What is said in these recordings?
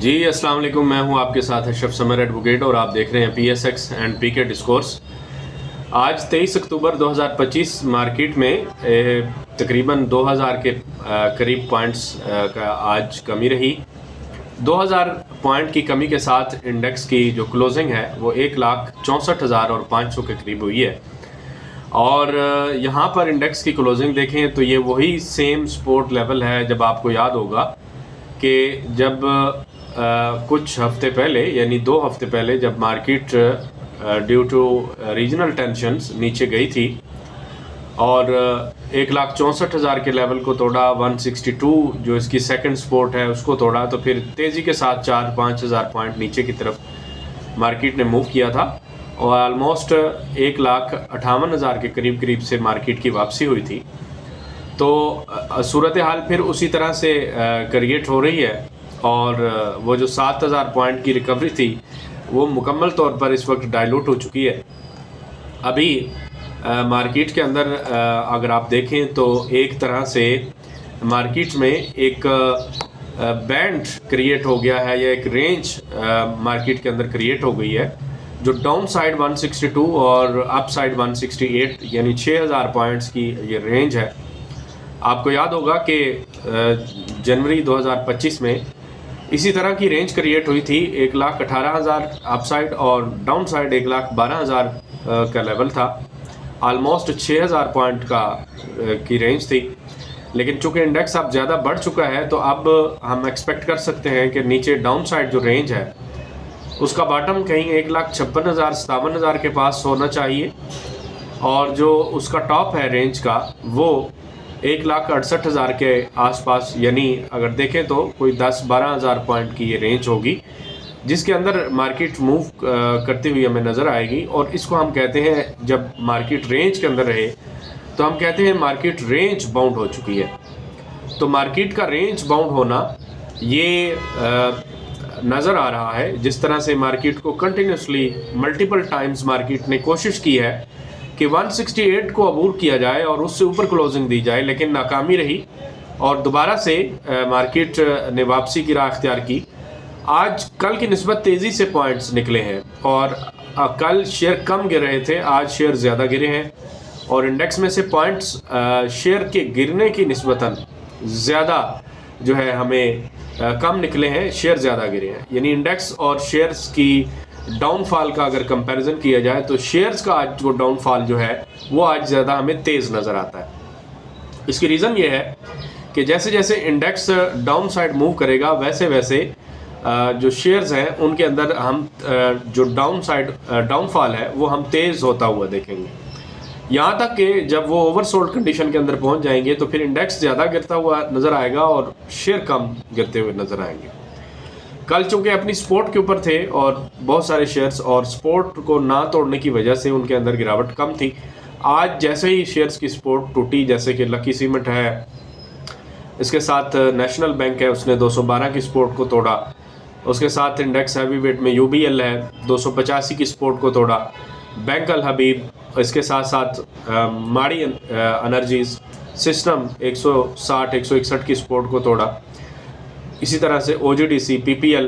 जी अस्सलाम वालेकुम, मैं हूं आपके साथ अशरफ समर एडवोकेट और आप देख रहे हैं PSX एंड PK डिस्कोर्स। आज 23 अक्टूबर 2025 मार्केट में तकरीबन 2000 के करीब पॉइंट्स का आज कमी रही। 2000 पॉइंट की कमी के साथ इंडेक्स की जो क्लोजिंग है वो 1,64,500 के करीब हुई है। और यहाँ पर इंडेक्स की क्लोजिंग देखें तो ये वही सेम सपोर्ट लेवल है। जब आपको याद होगा कि जब कुछ हफ्ते पहले यानी 2 हफ्ते पहले जब market due to regional tensions नीचे गई थी और 1,64,000 के लेवल को तोड़ा, 162 जो इसकी सेकंड सपोर्ट है उसको तोड़ा, तो फिर तेज़ी के साथ 4-5 हज़ार पॉइंट नीचे की तरफ मार्केट ने मूव किया था और ऑलमोस्ट 1,58,000 के करीब से मार्केट की वापसी हुई थी। तो सूरत हाल फिर उसी तरह से क्रिएट हो रही है और वो जो 7,000 पॉइंट की रिकवरी थी वो मुकम्मल तौर पर इस वक्त डाइल्यूट हो चुकी है। अभी मार्केट के अंदर अगर आप देखें तो एक तरह से मार्केट में एक बैंड क्रिएट हो गया है या एक रेंज मार्केट के अंदर क्रिएट हो गई है, जो डाउन साइड 162 और अप साइड 168 यानी 6,000 पॉइंट्स की ये रेंज है। आपको याद होगा कि जनवरी 2025 में इसी तरह की रेंज क्रिएट हुई थी। 1,18,000 अप साइड और डाउन साइड 1,12,000 का लेवल था। आलमोस्ट 6,000 पॉइंट की रेंज थी, लेकिन चूंकि इंडेक्स अब ज़्यादा बढ़ चुका है तो अब हम एक्सपेक्ट कर सकते हैं कि नीचे डाउन साइड जो रेंज है उसका बॉटम कहीं 1,56,000 57,000 के पास होना चाहिए और जो उसका टॉप है रेंज का वो 1,68,000 के आसपास, यानी अगर देखें तो कोई 10-12 हज़ार पॉइंट की ये रेंज होगी जिसके अंदर मार्केट मूव करती हुई हमें नज़र आएगी। और इसको हम कहते हैं, जब मार्केट रेंज के अंदर रहे तो हम कहते हैं मार्केट रेंज बाउंड हो चुकी है। तो मार्केट का रेंज बाउंड होना ये नज़र आ रहा है। जिस तरह से मार्केट को कंटिन्यूसली मल्टीपल टाइम्स मार्केट ने कोशिश की है कि 168 को अबूर किया जाए और उससे ऊपर क्लोजिंग दी जाए, लेकिन नाकामी रही और दोबारा से मार्केट ने वापसी की राह अख्तियार की। आज कल की निस्बत तेज़ी से पॉइंट्स निकले हैं और कल शेयर कम गिर रहे थे, आज शेयर ज़्यादा गिरे हैं और इंडेक्स में से पॉइंट्स शेयर के गिरने की निस्बतन ज़्यादा जो है हमें कम निकले हैं, शेयर ज़्यादा गिरे हैं। यानी इंडेक्स और शेयर्स की डाउनफॉल का अगर कंपैरिजन किया जाए तो शेयर्स का आज जो डाउनफॉल जो है वो आज ज़्यादा हमें तेज़ नज़र आता है। इसकी रीज़न ये है कि जैसे जैसे इंडेक्स डाउन साइड मूव करेगा वैसे वैसे जो शेयर्स हैं उनके अंदर हम जो डाउन साइड डाउनफॉल है वो हम तेज़ होता हुआ देखेंगे, यहाँ तक कि जब वो ओवरसोल्ड कंडीशन के अंदर पहुँच जाएंगे तो फिर इंडेक्स ज़्यादा गिरता हुआ नज़र आएगा और शेयर कम गिरते हुए नज़र आएंगे। कल चूँकि अपनी सपोर्ट के ऊपर थे और बहुत सारे शेयर्स और सपोर्ट को ना तोड़ने की वजह से उनके अंदर गिरावट कम थी। आज जैसे ही शेयर्स की सपोर्ट टूटी, जैसे कि लकी सीमेंट है, इसके साथ नेशनल बैंक है, उसने 212 की सपोर्ट को तोड़ा, उसके साथ इंडेक्स हैवी वेट में UBL है 285 की सपोर्ट को तोड़ा, बैंक अल हबीब, इसके साथ साथ माड़ी एनर्जीज सिस्टम 160-161 की सपोर्ट को तोड़ा, इसी तरह से OGDC PPL,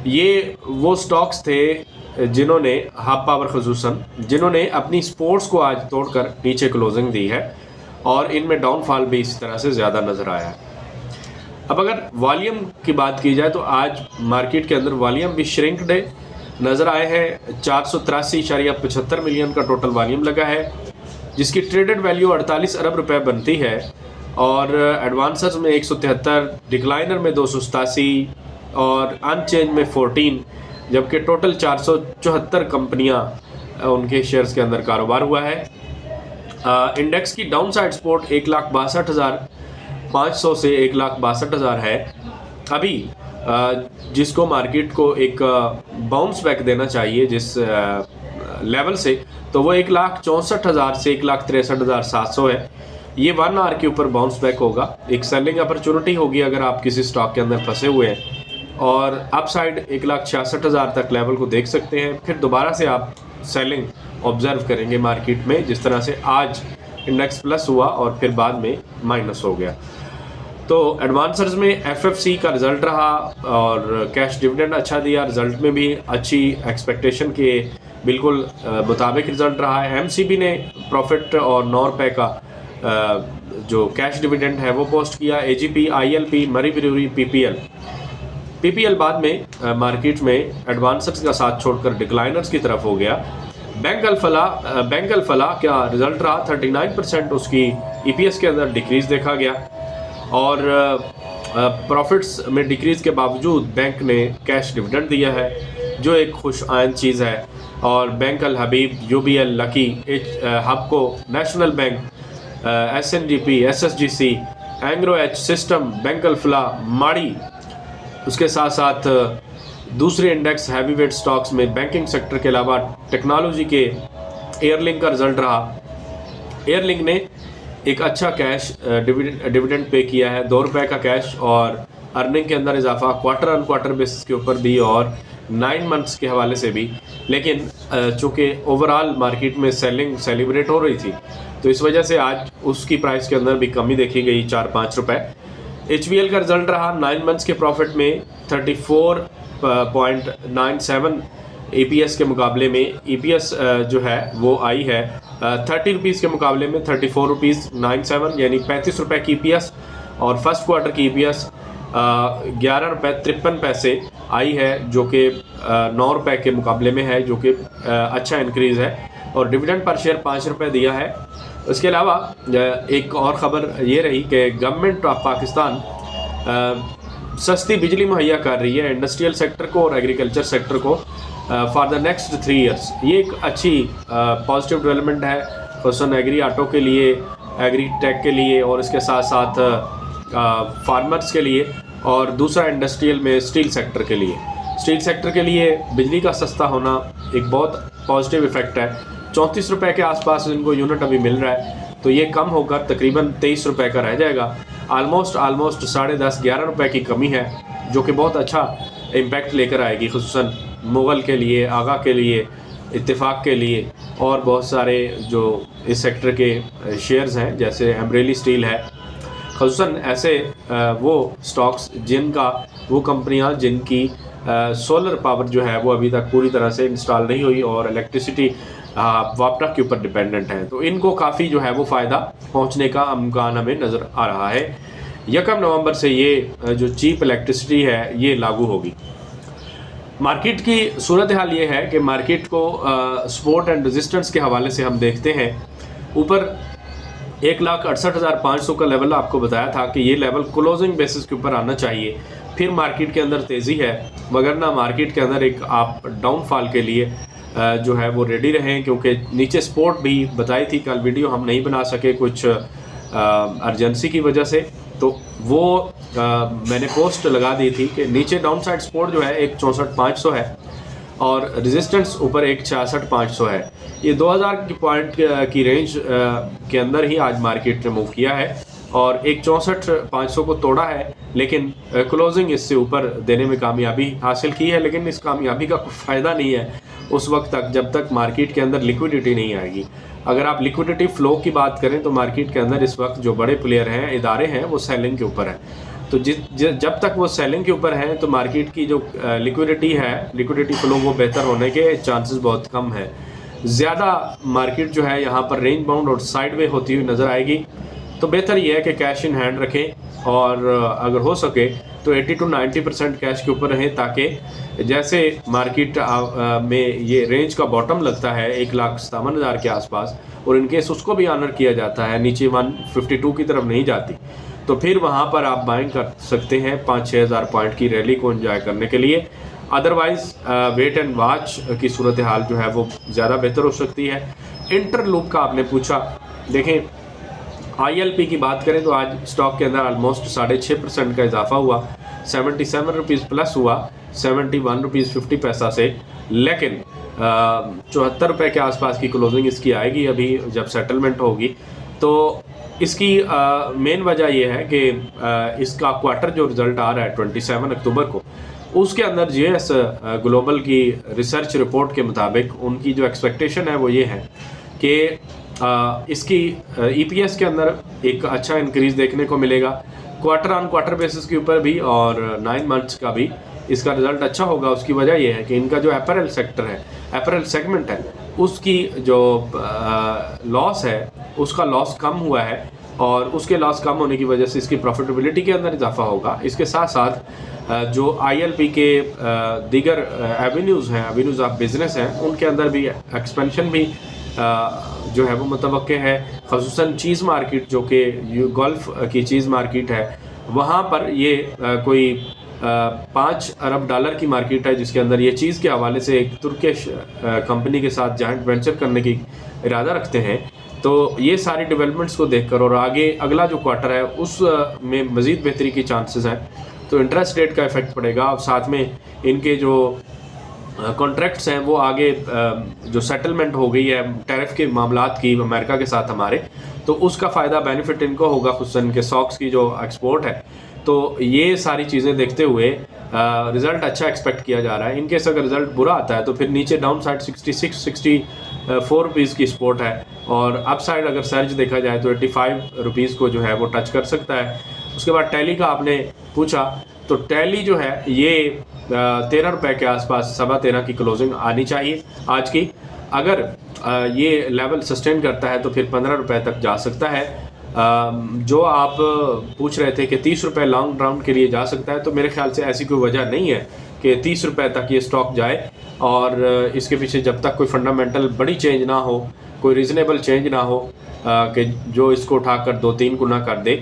ये वो स्टॉक्स थे जिन्होंने हाफ पावर खसूसन जिन्होंने अपनी सपोर्ट्स को आज तोड़कर नीचे क्लोजिंग दी है और इनमें डाउनफॉल भी इसी तरह से ज़्यादा नज़र आया है। अब अगर वॉल्यूम की बात की जाए तो आज मार्केट के अंदर वॉल्यूम भी श्रिंक्ड नज़र आए हैं। 483.75 मिलियन का टोटल वॉल्यूम लगा है जिसकी ट्रेडेड वैल्यू 48 अरब रुपए बनती है और एडवांसर्स में 173, डिक्लाइनर में 287 और अनचेंज में 14, जबकि टोटल 474 कंपनियां उनके शेयर्स के अंदर कारोबार हुआ है। इंडेक्स की डाउन साइड सपोर्ट 1,62,500 से 1,62,000 है अभी, जिसको मार्केट को एक बाउंस बैक देना चाहिए जिस लेवल से, तो वो 1,64,000 से 1,63,700 है। ये 1 आवर के ऊपर बाउंस बैक होगा, एक सेलिंग अपॉर्चुनिटी होगी अगर आप किसी स्टॉक के अंदर फंसे हुए हैं और अप साइड 1,66,000 तक लेवल को देख सकते हैं। फिर दोबारा से आप सेलिंग ऑब्जर्व करेंगे मार्केट में, जिस तरह से आज इंडेक्स प्लस हुआ और फिर बाद में माइनस हो गया। तो एडवांसर्स में एफएफसी का रिजल्ट रहा और कैश डिविडेंड अच्छा दिया, रिजल्ट में भी अच्छी एक्सपेक्टेशन के बिल्कुल मुताबिक रिजल्ट रहा है। एमसीबी ने प्रॉफिट और 9 रुपये का जो कैश डिविडेंड है वो पोस्ट किया। एजीपी, आईएलपी, मरी ब्रूअरी, पीपीएल बाद में मार्केट में एडवांसर्स का साथ छोड़कर डिक्लाइनर्स की तरफ हो गया। बैंक अल फलाह का रिजल्ट रहा 39% उसकी ईपीएस के अंदर डिक्रीज देखा गया और प्रॉफिट्स में डिक्रीज के बावजूद बैंक ने कैश डिविडेंड दिया है जो एक खुश आइंद चीज़ है। और bank Al Habib, UBL, lucky, Hubco, national bank, SNDP, SSGC, Engro H, system, bank Al Falah, Mari, उसके साथ साथ दूसरे इंडेक्स हैवीवेट स्टॉक्स में बैंकिंग सेक्टर के अलावा टेक्नोलॉजी के एयरलिंक का रिजल्ट रहा। एयरलिंक ने एक अच्छा कैश डिविडेंड पे किया है, 2 रुपये का कैश, और अर्निंग के अंदर इजाफा क्वार्टर ऑन क्वार्टर बेसिस के ऊपर भी और 9 मंथ्स के हवाले से भी। लेकिन चूँकि ओवरऑल मार्केट में सेलिंग सेलिब्रेट हो रही थी तो इस वजह से आज उसकी प्राइस के अंदर भी कमी देखी गई, 4-5 रुपये। HBL का रिजल्ट रहा 9 मंथ्स के प्रॉफिट में 34.97 EPS के मुकाबले में EPS जो है वो आई है 30 रुपीज़ के मुकाबले में 34 रुपीज़ 97, यानी 35 रुपये की EPS। और फर्स्ट क्वार्टर की EPS 11 रुपये 53 पैसे आई है जो कि 9 रुपये के मुकाबले में है, जो कि अच्छा इंक्रीज़ है। और डिविडेंड पर शेयर 5 रुपये दिया है। उसके अलावा एक और ख़बर ये रही कि गवर्नमेंट ऑफ पाकिस्तान सस्ती बिजली मुहैया कर रही है इंडस्ट्रियल सेक्टर को और एग्रीकल्चर सेक्टर को फॉर द नेक्स्ट 3 ईयर्स। ये एक अच्छी पॉजिटिव डेवलपमेंट है, खुसूसन एग्री ऑटो के लिए, एग्री टेक के लिए और इसके साथ साथ फार्मर्स के लिए, और दूसरा इंडस्ट्रियल में स्टील सेक्टर के लिए। स्टील सेक्टर के लिए बिजली का सस्ता होना एक बहुत पॉजिटिव इफ़ेक्ट है। 34 रुपये के आसपास इनको यूनिट अभी मिल रहा है, तो ये कम होकर तकरीबन 23 रुपये का रह जाएगा। आलमोस्ट 10-11 रुपये की कमी है, जो कि बहुत अच्छा इम्पैक्ट लेकर आएगी, खुसूसन मुगल के लिए, आगा के लिए, इत्तेफाक के लिए और बहुत सारे जो इस सेक्टर के शेयर्स हैं जैसे अमरेली स्टील है। खुसूसन ऐसे वो स्टॉक्स जिनका, वो कंपनियां जिनकी सोलर पावर जो है वो अभी तक पूरी तरह से इंस्टॉल नहीं हुई और इलेक्ट्रिसिटी वापटा के ऊपर डिपेंडेंट है, तो इनको काफ़ी जो है वो फ़ायदा पहुंचने का इम्कान हमें नज़र आ रहा है। 1 नवंबर से ये जो चीप इलेक्ट्रिसिटी है ये लागू होगी। मार्केट की सूरत हाल ये है कि मार्केट को सपोर्ट एंड रेजिस्टेंस के हवाले से हम देखते हैं। ऊपर 1,68,500 का लेवल आपको बताया था कि ये लेवल क्लोजिंग बेसिस के ऊपर आना चाहिए, फिर मार्केट के अंदर तेज़ी है, मगर ना मार्केट के अंदर एक आप डाउनफॉल के लिए जो है वो रेडी रहें, क्योंकि नीचे सपोर्ट भी बताई थी, कल वीडियो हम नहीं बना सके कुछ अर्जेंसी की वजह से, तो वो मैंने पोस्ट लगा दी थी कि नीचे डाउन साइड सपोर्ट जो है 1,64,500 है और रेजिस्टेंस ऊपर 1,66,500 है। ये 2000 की पॉइंट की रेंज के अंदर ही आज मार्केट ने मूव किया है और 1,64,500 को तोड़ा है, लेकिन क्लोजिंग इससे ऊपर देने में कामयाबी हासिल की है। लेकिन इस कामयाबी का कोई फ़ायदा नहीं है उस वक्त तक जब तक मार्केट के अंदर लिक्विडिटी नहीं आएगी। अगर आप लिक्विडिटी फ़्लो की बात करें तो मार्केट के अंदर इस वक्त जो बड़े प्लेयर हैं, इदारे हैं, वो सेलिंग के ऊपर हैं। तो जब तक वो सेलिंग के ऊपर हैं तो मार्केट की जो लिक्विडिटी है, लिक्विडिटी फ़्लो वो बेहतर होने के चांसेस बहुत कम है। ज़्यादा मार्केट जो है यहाँ पर रेंज बाउंड और साइडवे होती हुई नज़र आएगी, तो बेहतर ये है कि कैश इन हैंड रखें और अगर हो सके तो 80 to 90% कैश के ऊपर रहें, ताकि जैसे मार्केट में ये रेंज का बॉटम लगता है 1,57,000 के आसपास और इनकेस उसको भी ऑनर किया जाता है, नीचे 152 की तरफ नहीं जाती, तो फिर वहाँ पर आप बाइंग कर सकते हैं 5-6 हज़ार पॉइंट की रैली को एंजॉय करने के लिए। अदरवाइज़ वेट एंड वॉच की सूरत हाल जो है वो ज़्यादा बेहतर हो सकती है। इंटरलूप का आपने पूछा, देखें ILP की बात करें तो आज स्टॉक के अंदर ऑलमोस्ट 6.5% का इजाफा हुआ, 77 रुपीज़ प्लस हुआ 71 रुपीज़ 50 पैसा से, लेकिन 74 रुपये के आसपास की क्लोजिंग इसकी आएगी अभी जब सेटलमेंट होगी। तो इसकी मेन वजह यह है कि इसका क्वार्टर जो रिज़ल्ट आ रहा है 27 अक्टूबर को, उसके अंदर GS ग्लोबल की रिसर्च रिपोर्ट के मुताबिक उनकी जो एक्सपेक्टेशन है वो ये है कि इसकी EPS के अंदर एक अच्छा इंक्रीज़ देखने को मिलेगा, क्वार्टर ऑन क्वार्टर बेसिस के ऊपर भी और 9 मंथ्स का भी इसका रिज़ल्ट अच्छा होगा। उसकी वजह यह है कि इनका जो अपैरल सेक्टर है, अपैरल सेगमेंट है, उसकी जो लॉस है उसका लॉस कम हुआ है और उसके लॉस कम होने की वजह से इसकी प्रॉफिटेबिलिटी के अंदर इजाफा होगा। इसके साथ साथ जो ILP के दीगर एवेन्यूज़ हैं, एवेन्यूज़ ऑफ बिज़नेस हैं, उनके अंदर भी एक्सपेंशन भी जो है वो मुतवक्के है। ख़ुसूसन चीज़ मार्केट जो कि गल्फ़ की चीज़ मार्केट है, वहाँ पर ये कोई 5 अरब डॉलर की मार्केट है, जिसके अंदर ये चीज़ के हवाले से एक तुर्किश कंपनी के साथ जॉइंट वेंचर करने की इरादा रखते हैं। तो ये सारी डेवलपमेंट्स को देखकर और आगे अगला जो क्वार्टर है उस में मज़ीद बेहतरी की चांसेस हैं। तो इंटरेस्ट रेट का इफ़ेक्ट पड़ेगा और साथ में इनके जो कॉन्ट्रैक्ट्स हैं वो आगे जो सेटलमेंट हो गई है टैरिफ के मामलात की अमेरिका के साथ हमारे, तो उसका फ़ायदा बेनिफिट इनको होगा, खुसूसन इनके स्टॉक्स की जो एक्सपोर्ट है। तो ये सारी चीज़ें देखते हुए रिज़ल्ट अच्छा एक्सपेक्ट किया जा रहा है। इनकेस अगर रिज़ल्ट बुरा आता है तो फिर नीचे डाउन साइड 64 रुपीज़ की सपोर्ट है और अप साइड अगर सर्ज देखा जाए तो 85 रुपीज़ को जो है वो टच कर सकता है। उसके बाद टैली का आपने पूछा, तो टैली जो है ये 13 रुपये के आसपास 13.25 की क्लोजिंग आनी चाहिए आज की। अगर ये लेवल सस्टेन करता है तो फिर 15 रुपये तक जा सकता है। जो आप पूछ रहे थे कि 30 रुपये लॉन्ग राउंड के लिए जा सकता है, तो मेरे ख्याल से ऐसी कोई वजह नहीं है कि 30 रुपये तक ये स्टॉक जाए और इसके पीछे जब तक कोई फंडामेंटल बड़ी चेंज ना हो, कोई रीज़नेबल चेंज ना हो कि जो इसको उठाकर 2-3 गुना कर दे,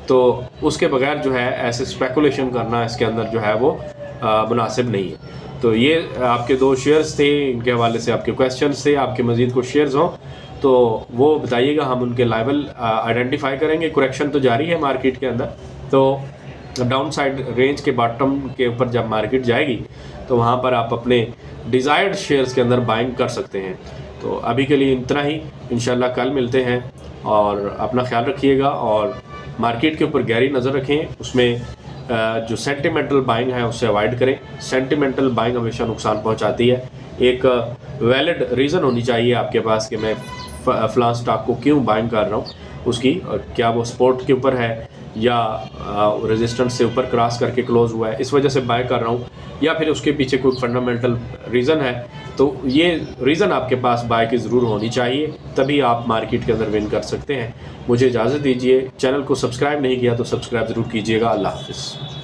तो उसके बगैर जो है ऐसे स्पेकुलेशन करना इसके अंदर जो है वो मुनासिब नहीं है। तो ये आपके 2 शेयर्स थे, इनके हवाले से आपके क्वेश्चंस थे। आपके मज़ीद कुछ शेयर्स हों तो वो बताइएगा, हम उनके लेवल आइडेंटिफाई करेंगे। करेक्शन तो जारी है मार्केट के अंदर, तो डाउन साइड रेंज के बॉटम के ऊपर जब मार्केट जाएगी तो वहाँ पर आप अपने डिज़ायर्ड शेयर्स के अंदर बाइंग कर सकते हैं। तो अभी के लिए इतना ही, इंशाल्लाह कल मिलते हैं और अपना ख्याल रखिएगा और मार्केट के ऊपर गहरी नज़र रखें। उसमें जो सेंटिमेंटल बाइंग है उससे अवॉइड करें। सेंटिमेंटल बाइंग हमेशा नुकसान पहुंचाती है। एक वैलिड रीज़न होनी चाहिए आपके पास कि मैं फ़लाँ स्टॉक को क्यों बाइंग कर रहा हूँ, उसकी क्या वो सपोर्ट के ऊपर है या रेजिस्टेंस से ऊपर क्रॉस करके क्लोज हुआ है इस वजह से बाय कर रहा हूँ, या फिर उसके पीछे कोई फंडामेंटल रीज़न है। तो ये रीज़न आपके पास बाय की ज़रूर होनी चाहिए, तभी आप मार्केट के अंदर विन कर सकते हैं। मुझे इजाज़त दीजिए। चैनल को सब्सक्राइब नहीं किया तो सब्सक्राइब ज़रूर कीजिएगा। अल्लाह हाफ़िज़।